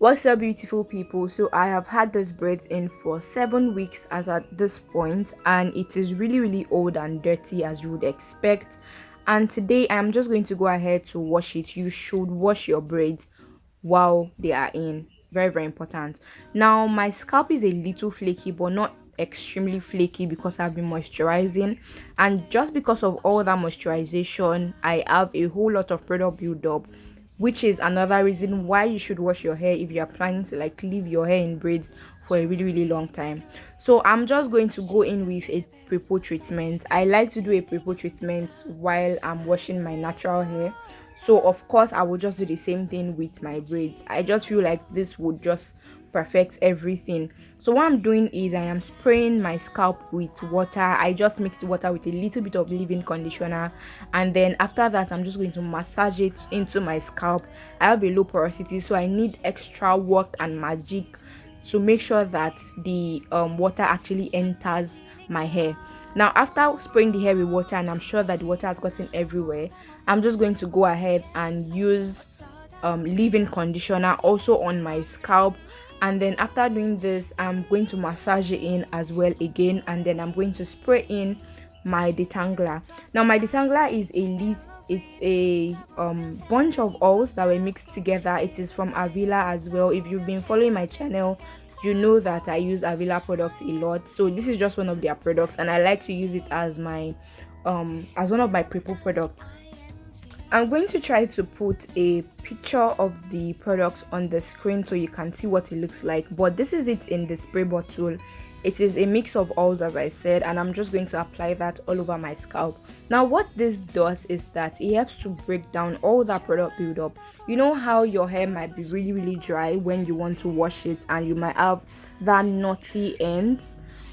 What's up, beautiful people? So I have had this braids in for 7 weeks as at this point, and it is really old and dirty as you would expect. And today I'm just going to go ahead to wash it. You should wash your braids while they are in. Very important. Now my scalp is a little flaky, but not extremely flaky because I've been moisturizing, and just because of all that moisturization I have a whole lot of product build up, which is another reason why you should wash your hair if you are planning to like leave your hair in braids for a really long time. So I'm just going to go in with a pre-poo treatment. I like to do a pre-poo treatment while I'm washing my natural hair, so of course I will just do the same thing with my braids. I just feel like this would just perfect everything. So what I'm doing is I am spraying my scalp with water. I just mix the water with a little bit of leave-in conditioner, and then after that I'm just going to massage it into my scalp. I have a low porosity, so I need extra work and magic to make sure that the water actually enters my hair. Now after spraying the hair with water and I'm sure that the water has gotten everywhere, I'm just going to go ahead and use leave-in conditioner also on my scalp. And then after doing this, I'm going to massage it in as well again, and then I'm going to spray in my detangler. Now my detangler is it's a bunch of oils that were mixed together. It is from Avila as well. If you've been following my channel, you know that I use Avila products a lot, so this is just one of their products and I like to use it as my as one of my pre-poo products. I'm going to try to put a picture of the product on the screen so you can see what it looks like, but this is it in the spray bottle. It is a mix of oils, as I said, and I'm just going to apply that all over my scalp. Now what this does is that it helps to break down all that product buildup. You know how your hair might be really dry when you want to wash it, and you might have that knotty ends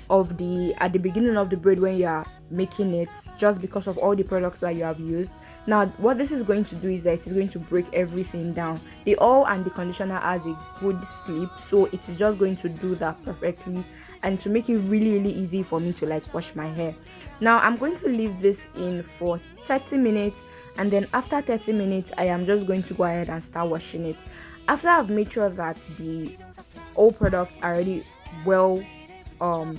of the at the beginning of the braid when you are making it, just because of all the products that you have used. Now what this is going to do is that it is going to break everything down. The oil and the conditioner has a good slip, so it is just going to do that perfectly and to make it really easy for me to like wash my hair. Now I'm going to leave this in for 30 minutes, and then after 30 minutes I am just going to go ahead and start washing it. After I've made sure that the all products are already well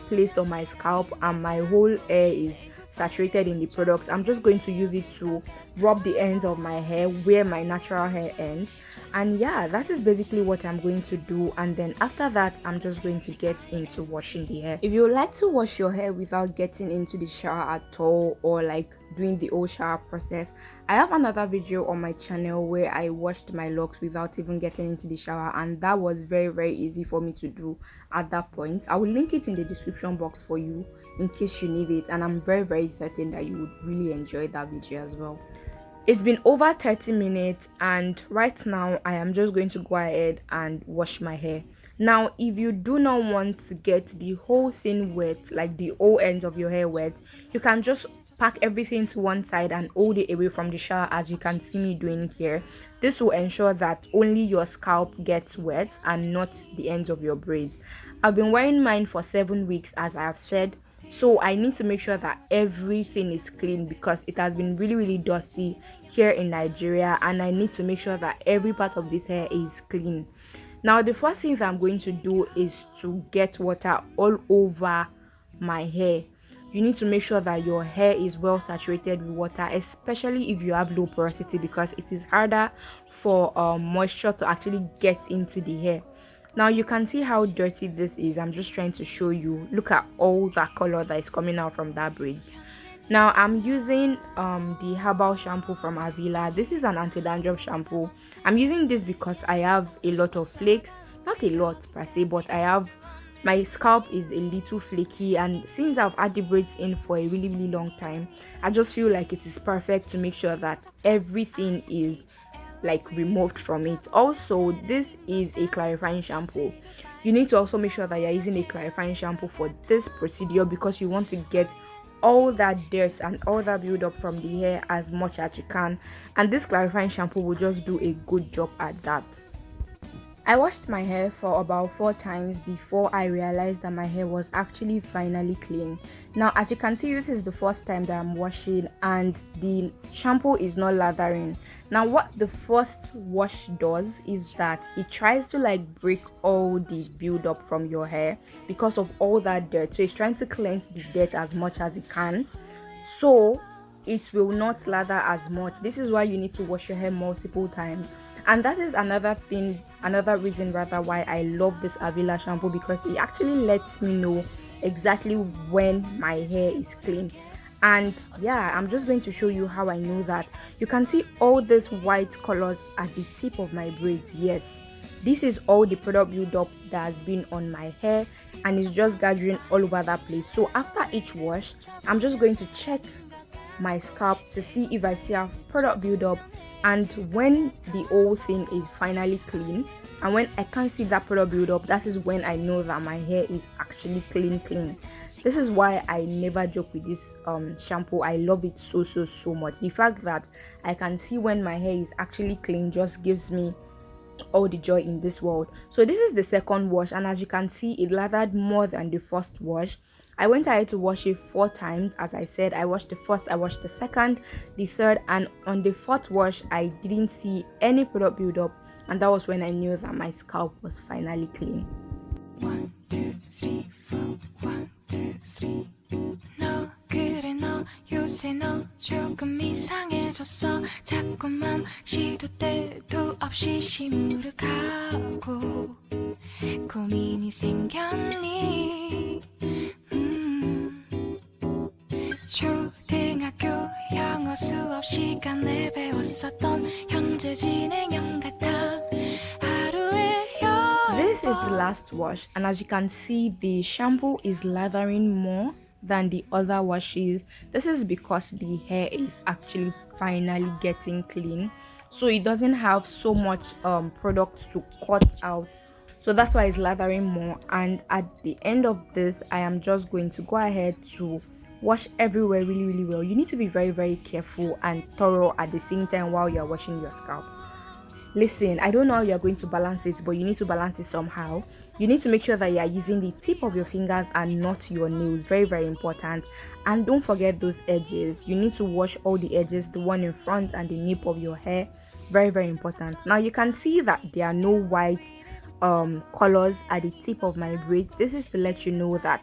placed on my scalp and my whole hair is saturated in the products, I'm just going to use it to rub the ends of my hair where my natural hair ends. And yeah, that is basically what I'm going to do, and then after that I'm just going to get into washing the hair. If you like to wash your hair without getting into the shower at all, or like doing the whole shower process, I have another video on my channel where I washed my locks without even getting into the shower, and that was very easy for me to do at that point. I will link it in the description box for you in case you need it, and I'm very certain that you would really enjoy that video as well. It's been over 30 minutes, and right now I am just going to go ahead and wash my hair. Now if you do not want to get the whole thing wet, like the whole ends of your hair wet, you can just pack everything to one side and hold it away from the shower, as you can see me doing here. This will ensure that only your scalp gets wet and not the ends of your braids. I've been wearing mine for 7 weeks, as I have said, so I need to make sure that everything is clean because it has been really dusty here in Nigeria, and I need to make sure that every part of this hair is clean. Now the first thing that I'm going to do is to get water all over my hair. You need to make sure that your hair is well saturated with water, especially if you have low porosity, because it is harder for moisture to actually get into the hair. Now you can see how dirty this is. I'm just trying to show you. Look at all that color that is coming out from that braid. Now I'm using the herbal shampoo from Avila. This is an anti-dandruff shampoo. I'm using this because I have a lot of flakes, not a lot per se, but I have, my scalp is a little flaky, and since I've had the braids in for a really long time, I just feel like it is perfect to make sure that everything is like removed from it. Also, this is a clarifying shampoo. You need to also make sure that you're using a clarifying shampoo for this procedure because you want to get all that dirt and all that build up from the hair as much as you can, and this clarifying shampoo will just do a good job at that. I washed my hair for about 4 times before I realized that my hair was actually finally clean. Now, as you can see, this is the first time that I'm washing and the shampoo is not lathering. Now, what the first wash does is that it tries to like break all the build-up from your hair because of all that dirt. So it's trying to cleanse the dirt as much as it can. So it will not lather as much. This is why you need to wash your hair multiple times, and that is another reason rather why I love this Avila shampoo, because it actually lets me know exactly when my hair is clean. And yeah, I'm just going to show you how I know that. You can see all these white colors at the tip of my braids. Yes, this is all the product buildup that has been on my hair and it's just gathering all over that place. So after each wash, I'm just going to check my scalp to see if I still have product buildup, and when the whole thing is finally clean and when I can't see that product buildup, that is when I know that my hair is actually clean. This is why I never joke with this shampoo. I love it so much. The fact that I can see when my hair is actually clean just gives me all the joy in this world. So this is the second wash, and as you can see, it lathered more than the first wash. I went ahead to wash it 4 times. As I said, I washed the first, I washed the second, the third, and on the fourth wash I didn't see any product buildup, and that was when I knew that my scalp was finally clean. 1, 2, 3, 4, 1, 2, 3. 너 그래 너 요새 너 조금 이상해졌어. 자꾸만 시도 때도 없이 시무룩하고 고민이 생겼니. 초등학교 영어 수업 시간에 배웠었던 현재 진행형 같아. This is the last wash, and as you can see, the shampoo is lathering more than the other washes. This is because the hair is actually finally getting clean, so it doesn't have so much product to cut out. So that's why it's lathering more. And at the end of this, I am just going to go ahead to wash everywhere really well. You need to be very careful and thorough at the same time while you're washing your scalp. Listen, I don't know how you're going to balance it, but you need to balance it somehow. You need to make sure that you're using the tip of your fingers and not your nails. Very important. And don't forget those edges. You need to wash all the edges, the one in front and the nape of your hair. Very important. Now you can see that there are no white colors at the tip of my braids. This is to let you know that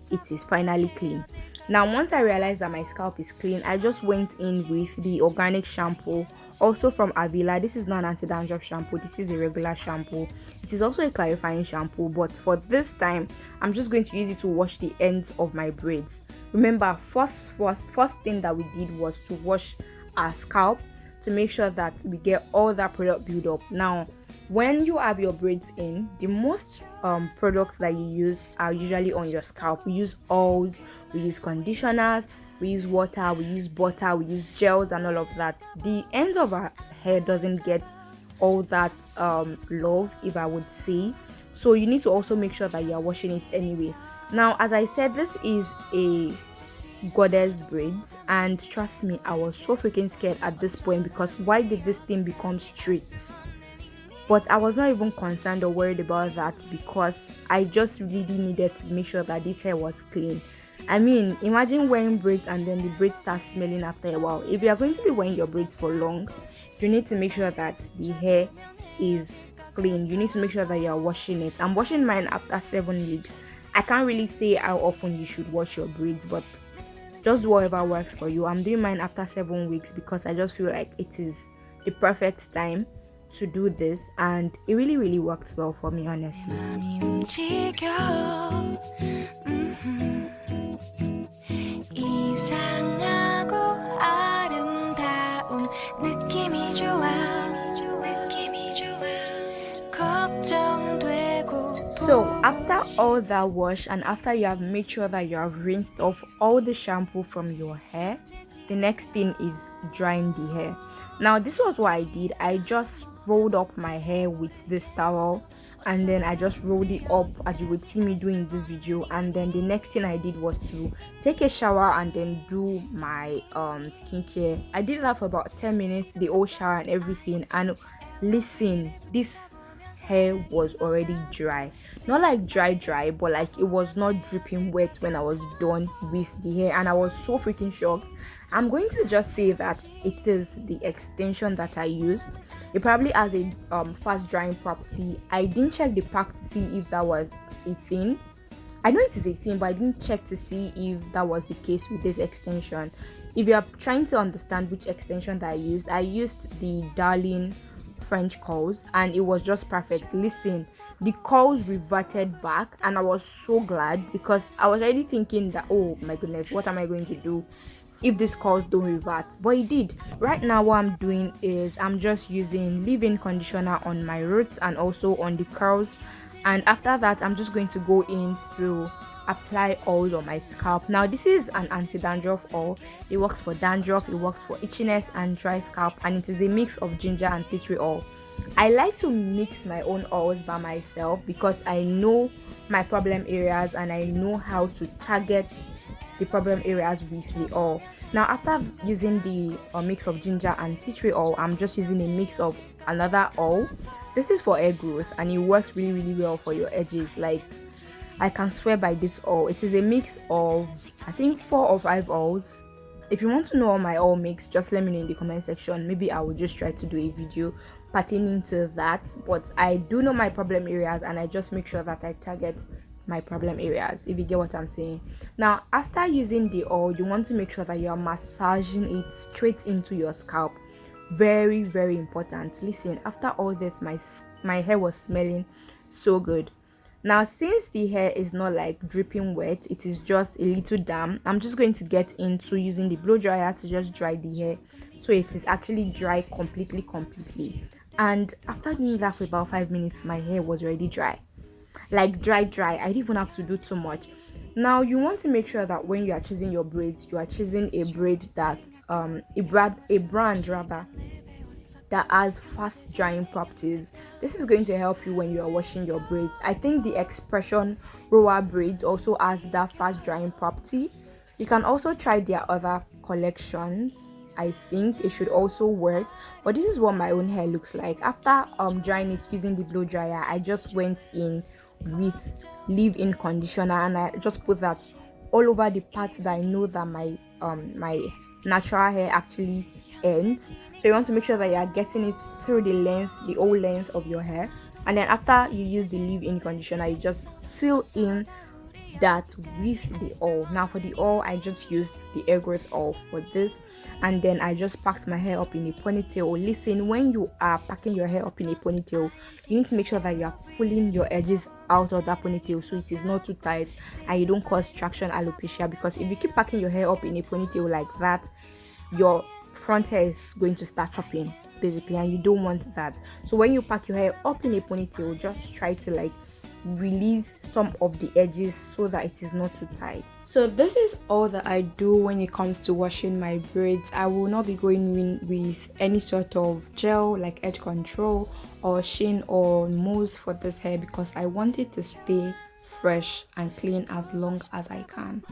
it is finally clean. Now once I realized that my scalp is clean, I just went in with the organic shampoo, also from Avila. This is not an anti-dandruff shampoo, this is a regular shampoo. It is also a clarifying shampoo, but for this time I'm just going to use it to wash the ends of my braids. Remember, first thing that we did was to wash our scalp to make sure that we get all that product buildup. Now when you have your braids in, the most products that you use are usually on your scalp. We use oils, we use conditioners, we use water, we use butter, we use gels and all of that. The end of our hair doesn't get all that love, if I would say. So you need to also make sure that you are washing it anyway. Now as I said, this is a goddess braids, and trust me, I was so freaking scared at this point, because why did this thing become straight? But I was not even concerned or worried about that, because I just really needed to make sure that this hair was clean. I mean, imagine wearing braids and then the braids start smelling after a while. If you are going to be wearing your braids for long, you need to make sure that the hair is clean. You need to make sure that you are washing it. I'm washing mine after 7 weeks. I can't really say how often you should wash your braids, but just do whatever works for you. I'm doing mine after 7 weeks because I just feel like it is the perfect time to do this, and it really worked well for me, honestly. So after all that wash and after you have made sure that you have rinsed off all the shampoo from your hair, the next thing is drying the hair. Now this was what I did. I just rolled up my hair with this towel, and then I just rolled it up as you would see me doing in this video, and then the next thing I did was to take a shower and then do my skincare. I did that for about 10 minutes, the whole shower and everything, and listen, this hair was already dry. Not like dry, but like it was not dripping wet when I was done with the hair, and I was so freaking shocked. I'm going to just say that it is the extension that I used. It probably has a fast drying property. I didn't check the pack to see if that was a thing. I know it is a thing, but I didn't check to see if that was the case with this extension. If you are trying to understand which extension that I used the Darling French curls, and it was just perfect. Listen, the curls reverted back, and I was so glad, because I was already thinking that, oh my goodness, what am I going to do if these curls don't revert? But it did. Right now what I'm doing is I'm just using leave-in conditioner on my roots and also on the curls, and after that I'm just going to go in to apply oil on my scalp. Now this is an anti-dandruff oil. It works for dandruff, it works for itchiness and dry scalp, and it is a mix of ginger and tea tree oil. I like to mix my own oils by myself because I know my problem areas and I know how to target the problem areas with the oil. Now after using the mix of ginger and tea tree oil, I'm just using a mix of another oil. This is for hair growth, and it works really well for your edges. Like, I can swear by this oil. It is a mix of, I think, 4 or 5 oils. If you want to know all my oil mix, just let me know in the comment section. Maybe I will just try to do a video pertaining to that. But I do know my problem areas, and I just make sure that I target my problem areas, if you get what I'm saying. Now after using the oil, you want to make sure that you are massaging it straight into your scalp. Very important. Listen, after all this, my hair was smelling so good. Now since the hair is not like dripping wet, it is just a little damp, I'm just going to get into using the blow dryer to just dry the hair, so it is actually dry completely. And after doing that for about 5 minutes, my hair was already dry. Like dry. I didn't even have to do too much. Now you want to make sure that when you are choosing your braids, you are choosing a braid that a brand rather, that has fast drying properties. This is going to help you when you are washing your braids. I think the Expression Roller braids also has that fast drying property. You can also try their other collections. I think it should also work, but this is what my own hair looks like after drying it using the blow dryer. I just went in with leave-in conditioner, and I just put that all over the parts that I know that my natural hair actually ends. So you want to make sure that you are getting it through the whole length of your hair, and then after you use the leave-in conditioner, you just seal in that with the oil. Now for the oil, I just used the hair growth oil for this, and then I just packed my hair up in a ponytail. Listen, when you are packing your hair up in a ponytail, you need to make sure that you are pulling your edges out of that ponytail so it is not too tight and you don't cause traction alopecia, because if you keep packing your hair up in a ponytail like that, your front hair is going to start chopping basically, and you don't want that. So when you pack your hair up in a ponytail, just try to like release some of the edges so that it is not too tight. So this is all that I do when it comes to washing my braids. I will not be going in with any sort of gel like edge control or sheen or mousse for this hair, because I want it to stay fresh and clean as long as I can.